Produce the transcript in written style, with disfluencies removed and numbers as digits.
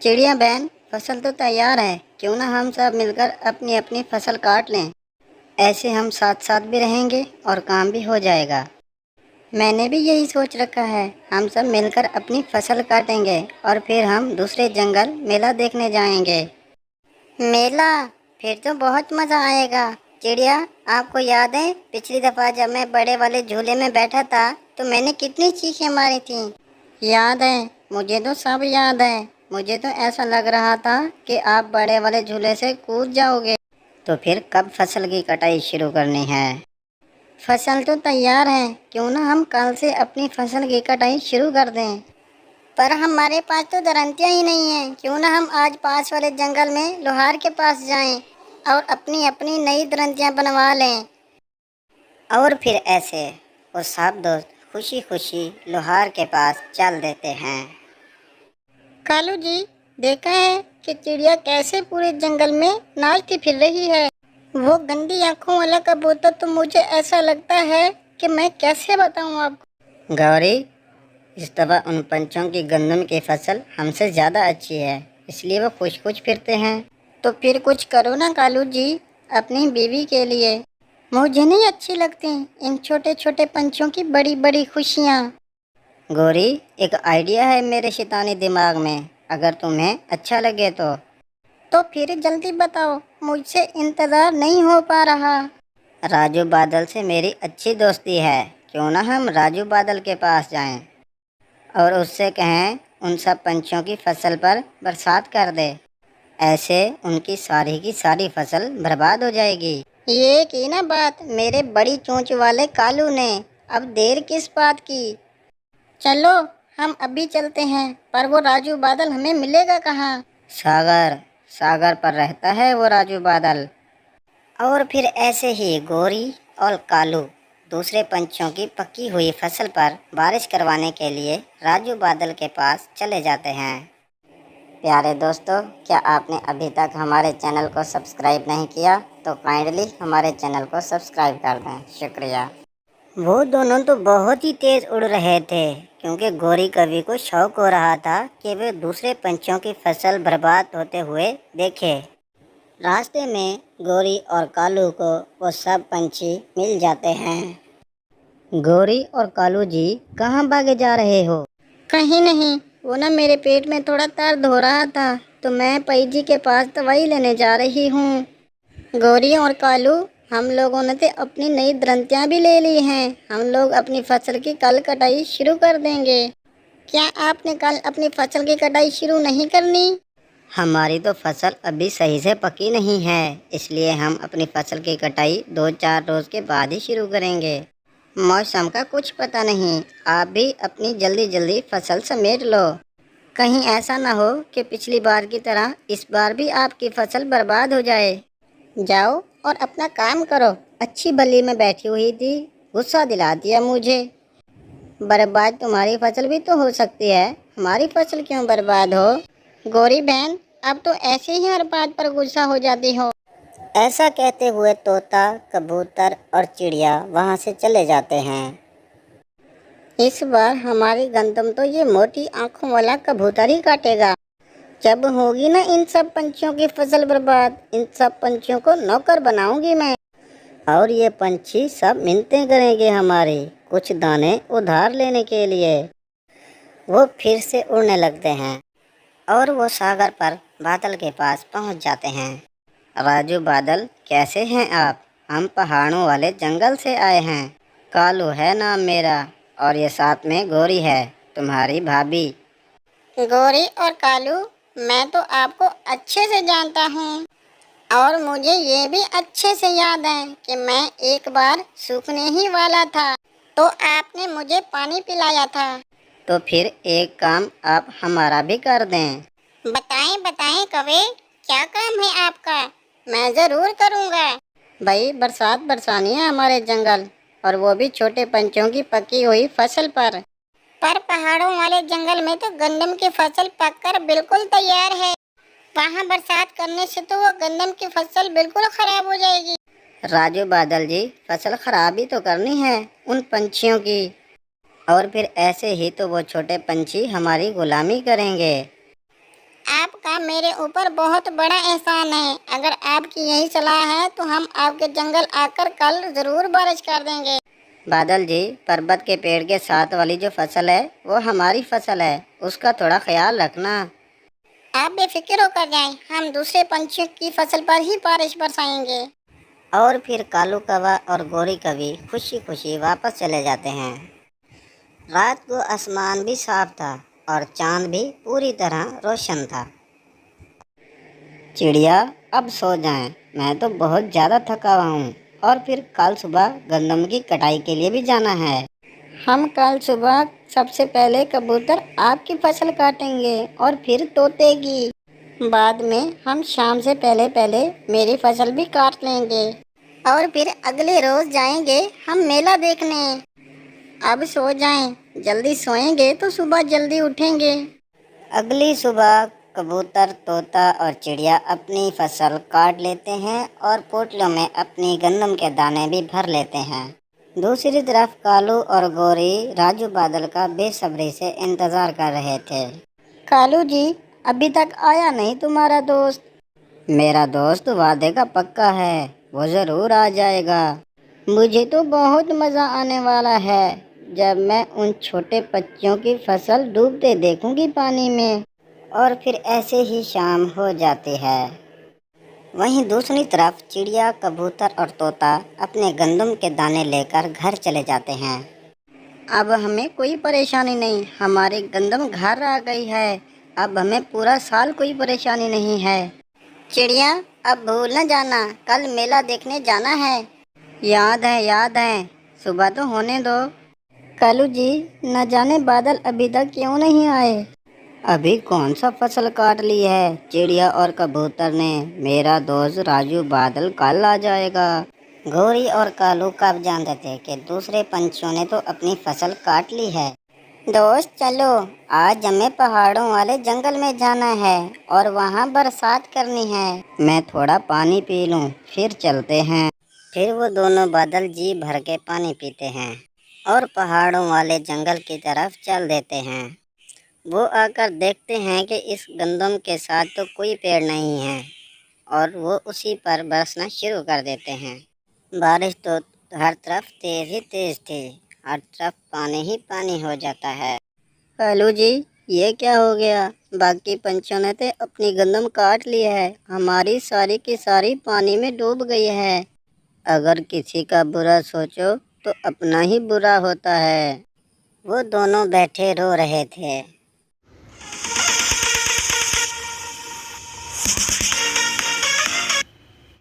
चिड़िया बहन, फसल तो तैयार है, क्यों ना हम सब मिलकर अपनी अपनी फसल काट लें। ऐसे हम साथ साथ भी रहेंगे और काम भी हो जाएगा। मैंने भी यही सोच रखा है, हम सब मिलकर अपनी फसल काटेंगे और फिर हम दूसरे जंगल मेला देखने जाएंगे। मेला? फिर तो बहुत मज़ा आएगा। चिड़िया, आपको याद है पिछली दफ़ा जब मैं बड़े वाले झूले में बैठा था तो मैंने कितनी चीखें मारी थी? याद है, मुझे तो सब याद है। मुझे तो ऐसा लग रहा था कि आप बड़े वाले झूले से कूद जाओगे। तो फिर कब फसल की कटाई शुरू करनी है? फसल तो तैयार है, क्यों ना हम कल से अपनी फसल की कटाई शुरू कर दें। पर हमारे पास तो दरंतियाँ ही नहीं हैं, क्यों ना हम आज पास वाले जंगल में लोहार के पास जाएं और अपनी अपनी नई दरंतियाँ बनवा लें। और फिर ऐसे वो सब दोस्त खुशी खुशी लोहार के पास चल देते हैं। कालू जी, देखा है कि चिड़िया कैसे पूरे जंगल में नाचती फिर रही है। वो गंदी आंखों वाला कबूतर तो मुझे ऐसा लगता है कि मैं कैसे बताऊं आपको। गौरी, इस दफा उन पंछियों की गंदम की फसल हमसे ज़्यादा अच्छी है, इसलिए वो खुश खुश फिरते हैं। तो फिर कुछ करो ना कालू जी, अपनी बीवी के लिए। मुझे नहीं अच्छी लगती इन छोटे छोटे पंछियों की बड़ी बड़ी खुशियाँ। गौरी, एक आइडिया है मेरे शैतानी दिमाग में, अगर तुम्हें अच्छा लगे तो फिर जल्दी बताओ, मुझसे इंतज़ार नहीं हो पा रहा। राजू बादल से मेरी अच्छी दोस्ती है, क्यों ना हम राजू बादल के पास जाएं और उससे कहें उन सब पंछियों की फसल पर बरसात कर दे। ऐसे उनकी सारी की सारी फसल बर्बाद हो जाएगी। ये की ना बात मेरे बड़ी चोंच वाले कालू ने, अब देर किस बात की। चलो, हम अभी चलते हैं, पर वो राजू बादल हमें मिलेगा कहाँ? सागर सागर पर रहता है वो राजू बादल। और फिर ऐसे ही गोरी और कालू दूसरे पंछियों की पकी हुई फसल पर बारिश करवाने के लिए राजू बादल के पास चले जाते हैं। प्यारे दोस्तों, क्या आपने अभी तक हमारे चैनल को सब्सक्राइब नहीं किया तो काइंडली हमारे चैनल को सब्सक्राइब कर दें। शुक्रिया। वो दोनों तो बहुत ही तेज उड़ रहे थे, क्योंकि गोरी कवि को शौक हो रहा था कि वे दूसरे पंछियों की फसल बर्बाद होते हुए देखे। रास्ते में गोरी और कालू को वो सब पंछी मिल जाते हैं। गोरी और कालू जी, कहाँ भागे जा रहे हो? कहीं नहीं, वो ना मेरे पेट में थोड़ा दर्द हो रहा था तो मैं पई जी के पास दवाई लेने जा रही हूँ। गोरी और कालू, हम लोगों ने तो अपनी नई दरंतियाँ भी ले ली हैं। हम लोग अपनी फसल की कल कटाई शुरू कर देंगे। क्या आपने कल अपनी फसल की कटाई शुरू नहीं करनी? हमारी तो फसल अभी सही से पकी नहीं है, इसलिए हम अपनी फसल की कटाई 2-4 रोज के बाद ही शुरू करेंगे। मौसम का कुछ पता नहीं, आप भी अपनी जल्दी जल्दी फसल समेट लो। कहीं ऐसा ना हो कि पिछली बार की तरह इस बार भी आपकी फसल बर्बाद हो जाए। जाओ और अपना काम करो, अच्छी बल्ली में बैठी हुई थी, गुस्सा दिला दिया मुझे। बर्बाद तुम्हारी फसल भी तो हो सकती है, हमारी फसल क्यों बर्बाद हो? गौरी बहन, अब तो ऐसे ही हर बात पर गुस्सा हो जाती हो। ऐसा कहते हुए तोता, कबूतर और चिड़िया वहाँ से चले जाते हैं। इस बार हमारी गंदम तो ये मोटी आंखों वाला कबूतर ही काटेगा। जब होगी ना इन सब पंछियों की फसल बर्बाद, इन सब पंछियों को नौकर बनाऊंगी मैं। और ये पंछी सब मिन्नतें करेंगे हमारी कुछ दाने उधार लेने के लिए। वो फिर से उड़ने लगते हैं और वो सागर पर बादल के पास पहुंच जाते हैं। राजू बादल, कैसे हैं आप? हम पहाड़ों वाले जंगल से आए हैं। कालू है नाम मेरा, और ये साथ में गोरी है, तुम्हारी भाभी। गोरी और कालू, मैं तो आपको अच्छे से जानता हूँ और मुझे ये भी अच्छे से याद है कि मैं एक बार सूखने ही वाला था तो आपने मुझे पानी पिलाया था। तो फिर एक काम आप हमारा भी कर दें। बताएं बताएं कवे, क्या काम है आपका? मैं ज़रूर करूँगा। भाई, बरसात बरसानी है हमारे जंगल, और वो भी छोटे पंछियों की पकी हुई फसल पर पहाड़ों वाले जंगल में तो गंदम की फसल पककर बिल्कुल तैयार है। वहाँ बरसात करने से तो वो गंदम की फसल बिल्कुल खराब हो जाएगी। राजू बादल जी, फसल खराब ही तो करनी है उन पंछियों की, और फिर ऐसे ही तो वो छोटे पंछी हमारी गुलामी करेंगे। आप चिड़िया, मेरे ऊपर बहुत बड़ा एहसान है। अगर आपकी यही सलाह है तो हम आपके जंगल आकर कल जरूर बारिश कर देंगे। बादल जी, पर्वत के पेड़ के साथ वाली जो फसल है वो हमारी फसल है, उसका थोड़ा ख्याल रखना। आप बेफिक्र होकर जाएं, हम दूसरे पंछियों की फसल पर ही बारिश बरसाएंगे। और फिर कालू कौवा और गोरी कवि खुशी खुशी वापस चले जाते हैं। रात को आसमान भी साफ था और चांद भी पूरी तरह रोशन था। चिड़िया, अब सो जाएं, मैं तो बहुत ज़्यादा थका हुआ हूँ और फिर कल सुबह गंदम की कटाई के लिए भी जाना है। हम कल सुबह सबसे पहले कबूतर आपकी फसल काटेंगे और फिर तोते की। बाद में हम शाम से पहले पहले मेरी फसल भी काट लेंगे और फिर अगले रोज जाएंगे हम मेला देखने। अब सो जाएं, जल्दी सोएंगे तो सुबह जल्दी उठेंगे। अगली सुबह कबूतर, तोता और चिड़िया अपनी फसल काट लेते हैं और पोटलियों में अपनी गंदम के दाने भी भर लेते हैं। दूसरी तरफ कालू और गोरी राजू बादल का बेसब्री से इंतजार कर रहे थे। कालू जी, अभी तक आया नहीं तुम्हारा दोस्त? मेरा दोस्त वादे का पक्का है, वो जरूर आ जाएगा। मुझे तो बहुत मज़ा आने वाला है जब मैं उन छोटे पक्षियों की फसल डूबते देखूंगी पानी में। और फिर ऐसे ही शाम हो जाती है। वहीं दूसरी तरफ चिड़िया, कबूतर और तोता अपने गंदम के दाने लेकर घर चले जाते हैं। अब हमें कोई परेशानी नहीं, हमारे गंदम घर आ गई है। अब हमें पूरा साल कोई परेशानी नहीं है। चिड़िया, अब भूल न जाना, कल मेला देखने जाना है। याद है, याद है, सुबह तो होने दो। कालू जी, न जाने बादल अभी तक क्यों नहीं आए। अभी कौन सा फसल काट ली है चिड़िया और कबूतर ने? मेरा दोस्त राजू बादल कल आ जाएगा। गोरी और कालू कब जानते थे कि दूसरे पंछियों ने तो अपनी फसल काट ली है। दोस्त चलो, आज हमें पहाड़ों वाले जंगल में जाना है और वहाँ बरसात करनी है। मैं थोड़ा पानी पी लूँ, फिर चलते हैं। फिर वो दोनों बादल जी भर के पानी पीते हैं और पहाड़ों वाले जंगल की तरफ चल देते हैं। वो आकर देखते हैं कि इस गंदम के साथ तो कोई पेड़ नहीं है और वो उसी पर बरसना शुरू कर देते हैं। बारिश तो हर तरफ तेज ही तेज थी, हर तरफ पानी ही पानी हो जाता है। कालू जी, ये क्या हो गया? बाकी पंछियों ने तो अपनी गंदम काट ली है, हमारी सारी की सारी पानी में डूब गई है। अगर किसी का बुरा सोचो तो अपना ही बुरा होता है। वो दोनों बैठे रो रहे थे।